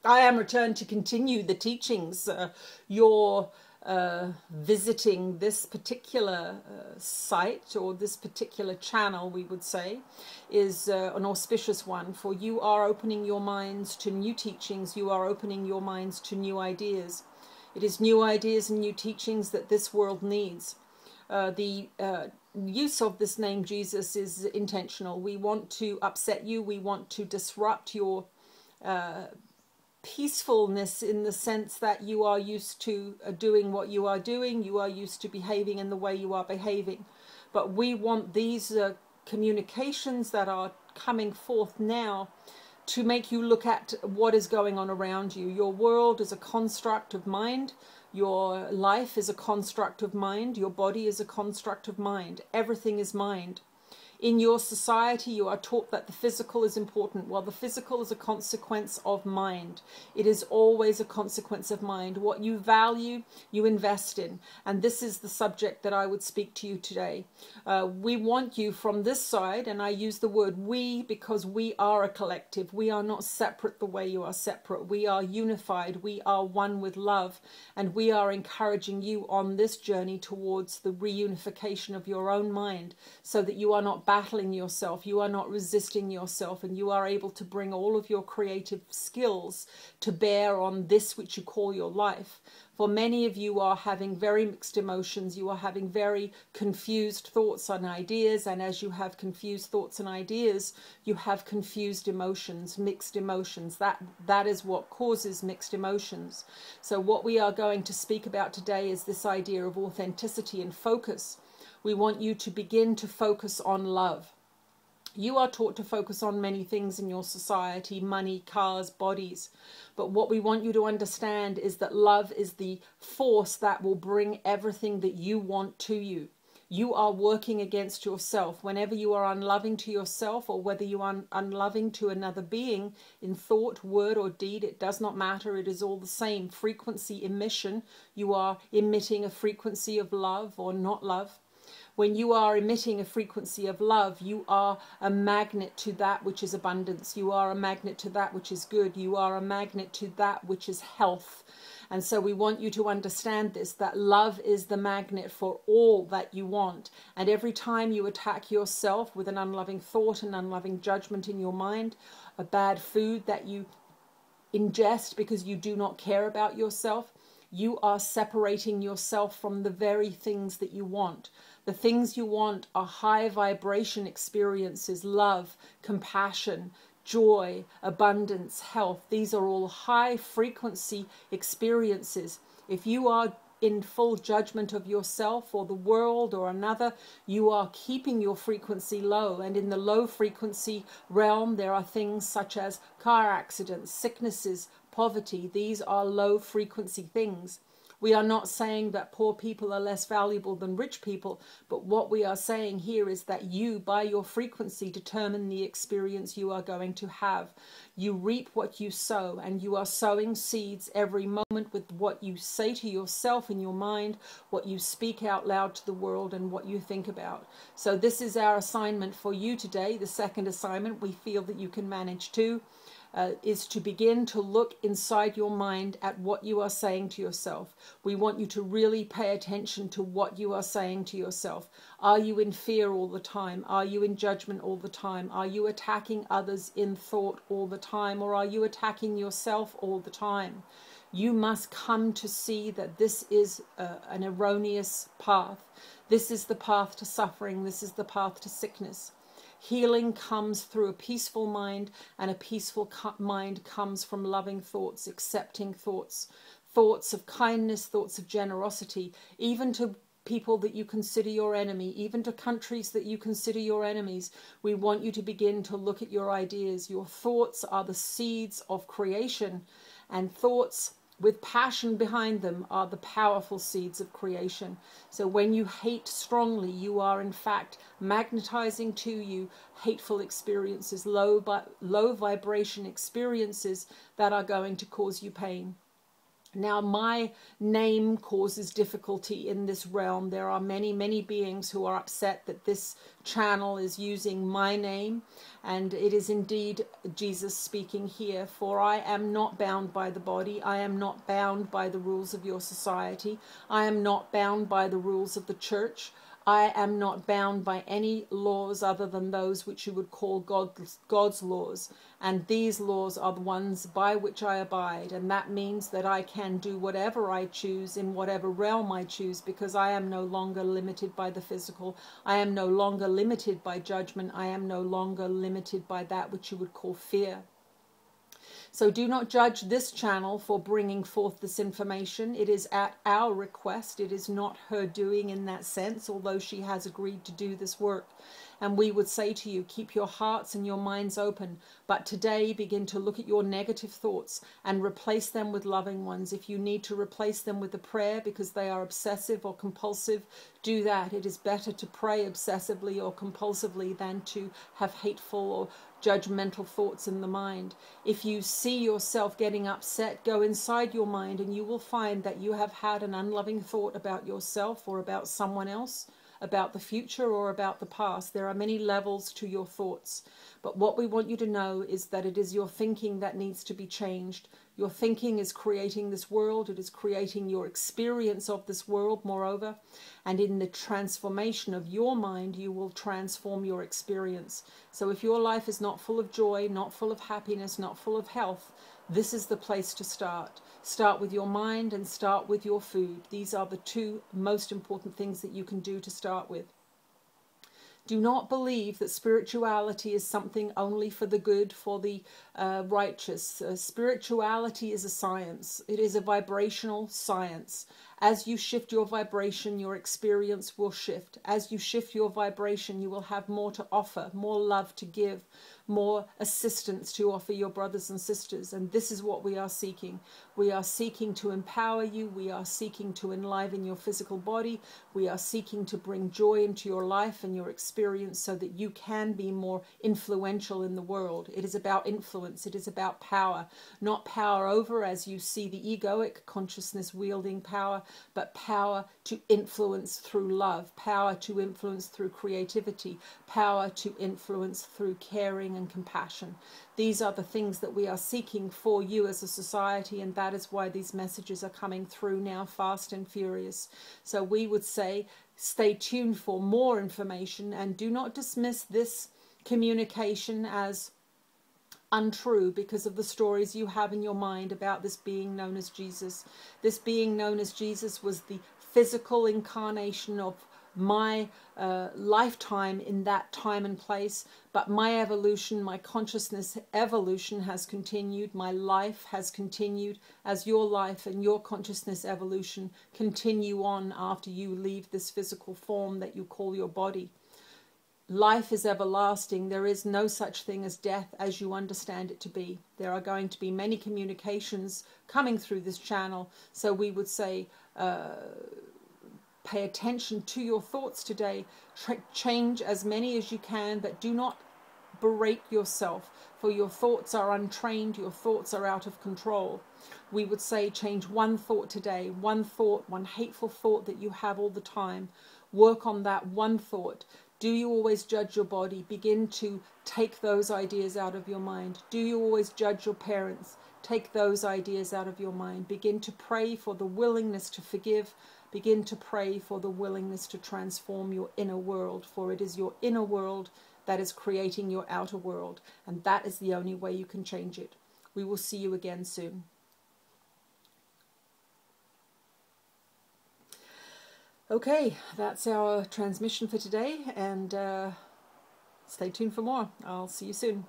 I am returned to continue the teachings. You're visiting this particular site, or this particular channel, we would say, is an auspicious one, for you are opening your minds to new teachings. You are opening your minds to new ideas. It is new ideas and new teachings that this world needs. The use of this name Jesus is intentional. We want to upset you. We want to disrupt your peacefulness, in the sense that you are used to doing what you are doing. You are used to behaving in the way you are behaving. But we want these communications that are coming forth now to make you look at what is going on around you. Your world is a construct of mind. Your life is a construct of mind. Your body is a construct of mind. Everything is mind. In your society, you are taught that the physical is important. Well, the physical is a consequence of mind. It is always a consequence of mind. What you value, you invest in. And this is the subject that I would speak to you today. We want you from this side, and I use the word we because we are a collective. We are not separate the way you are separate. We are unified. We are one with love. And we are encouraging you on this journey towards the reunification of your own mind, so that you are not battling yourself, you are not resisting yourself, and you are able to bring all of your creative skills to bear on this which you call your life. For many of you are having very mixed emotions, you are having very confused thoughts and ideas, and as you have confused thoughts and ideas, you have confused emotions, mixed emotions. That is what causes mixed emotions. So what we are going to speak about today is this idea of authenticity and focus. We want you to begin to focus on love. You are taught to focus on many things in your society: money, cars, bodies. But what we want you to understand is that love is the force that will bring everything that you want to you. You are working against yourself. Whenever you are unloving to yourself, or whether you are unloving to another being in thought, word, or deed, it does not matter. It is all the same frequency emission. You are emitting a frequency of love or not love. When you are emitting a frequency of love, you are a magnet to that which is abundance. You are a magnet to that which is good. You are a magnet to that which is health. And so we want you to understand this, that love is the magnet for all that you want. And every time you attack yourself with an unloving thought, an unloving judgment in your mind, a bad food that you ingest because you do not care about yourself, you are separating yourself from the very things that you want. The things you want are high vibration experiences: love, compassion, joy, abundance, health. These are all high frequency experiences. If you are in full judgment of yourself or the world or another, you are keeping your frequency low. And in the low frequency realm, there are things such as car accidents, sicknesses, poverty. These are low frequency things. We are not saying that poor people are less valuable than rich people, but what we are saying here is that you, by your frequency, determine the experience you are going to have. You reap what you sow, and you are sowing seeds every moment with what you say to yourself in your mind, what you speak out loud to the world, and what you think about. So this is our assignment for you today. The second assignment, we feel that you can manage too, is to begin to look inside your mind at what you are saying to yourself. We want you to really pay attention to what you are saying to yourself. Are you in fear all the time? Are you in judgment all the time? Are you attacking others in thought all the time? Or are you attacking yourself all the time? You must come to see that this is an erroneous path. This is the path to suffering. This is the path to sickness. Healing comes through a peaceful mind, and a peaceful mind comes from loving thoughts, accepting thoughts, thoughts of kindness, thoughts of generosity, even to people that you consider your enemy, even to countries that you consider your enemies. We want you to begin to look at your ideas. Your thoughts are the seeds of creation, and thoughts with passion behind them are the powerful seeds of creation. So when you hate strongly, you are in fact magnetizing to you hateful experiences, low vibration experiences that are going to cause you pain. Now, my name causes difficulty in this realm. There are many, many beings who are upset that this channel is using my name, and it is indeed Jesus speaking here. For I am not bound by the body. I am not bound by the rules of your society. I am not bound by the rules of the church. I am not bound by any laws other than those which you would call God's laws. And these laws are the ones by which I abide. And that means that I can do whatever I choose in whatever realm I choose, because I am no longer limited by the physical. I am no longer limited by judgment. I am no longer limited by that which you would call fear. So do not judge this channel for bringing forth this information. It is at our request. It is not her doing in that sense, although she has agreed to do this work. And we would say to you, keep your hearts and your minds open. But today, begin to look at your negative thoughts and replace them with loving ones. If you need to replace them with a prayer because they are obsessive or compulsive, do that. It is better to pray obsessively or compulsively than to have hateful or judgmental thoughts in the mind. If you see yourself getting upset, go inside your mind and you will find that you have had an unloving thought about yourself or about someone else, about the future or about the past. There are many levels to your thoughts. But what we want you to know is that it is your thinking that needs to be changed. Your thinking is creating this world. It is creating your experience of this world, moreover. And in the transformation of your mind, you will transform your experience. So if your life is not full of joy, not full of happiness, not full of health, this is the place to start. Start with your mind and start with your food. These are the two most important things that you can do to start with. Do not believe that spirituality is something only for the good, for the righteous. Spirituality is a science. It is a vibrational science. As you shift your vibration, your experience will shift. As you shift your vibration, you will have more to offer, more love to give, more assistance to offer your brothers and sisters. And this is what we are seeking. We are seeking to empower you. We are seeking to enliven your physical body. We are seeking to bring joy into your life and your experience so that you can be more influential in the world. It is about influence. It is about power. Not power over, as you see the egoic consciousness wielding power, but power to influence through love, power to influence through creativity, power to influence through caring and compassion. These are the things that we are seeking for you as a society, and that is why these messages are coming through now fast and furious. So we would say, stay tuned for more information and do not dismiss this communication as untrue because of the stories you have in your mind about this being known as Jesus. This being known as Jesus was the physical incarnation of my lifetime in that time and place, but my evolution, my consciousness evolution has continued. My life has continued as your life and your consciousness evolution continue on after you leave this physical form that you call your body. Life is everlasting. There is no such thing as death as you understand it to be. There are going to be many communications coming through this channel. So we would say, pay attention to your thoughts today. Change as many as you can, but do not berate yourself, for your thoughts are untrained. Your thoughts are out of control. We would say, change one thought today. One thought, one hateful thought that you have all the time. Work on that one thought. Do you always judge your body? Begin to take those ideas out of your mind. Do you always judge your parents? Take those ideas out of your mind. Begin to pray for the willingness to forgive. Begin to pray for the willingness to transform your inner world, for it is your inner world that is creating your outer world, and that is the only way you can change it. We will see you again soon. Okay, that's our transmission for today, and stay tuned for more. I'll see you soon.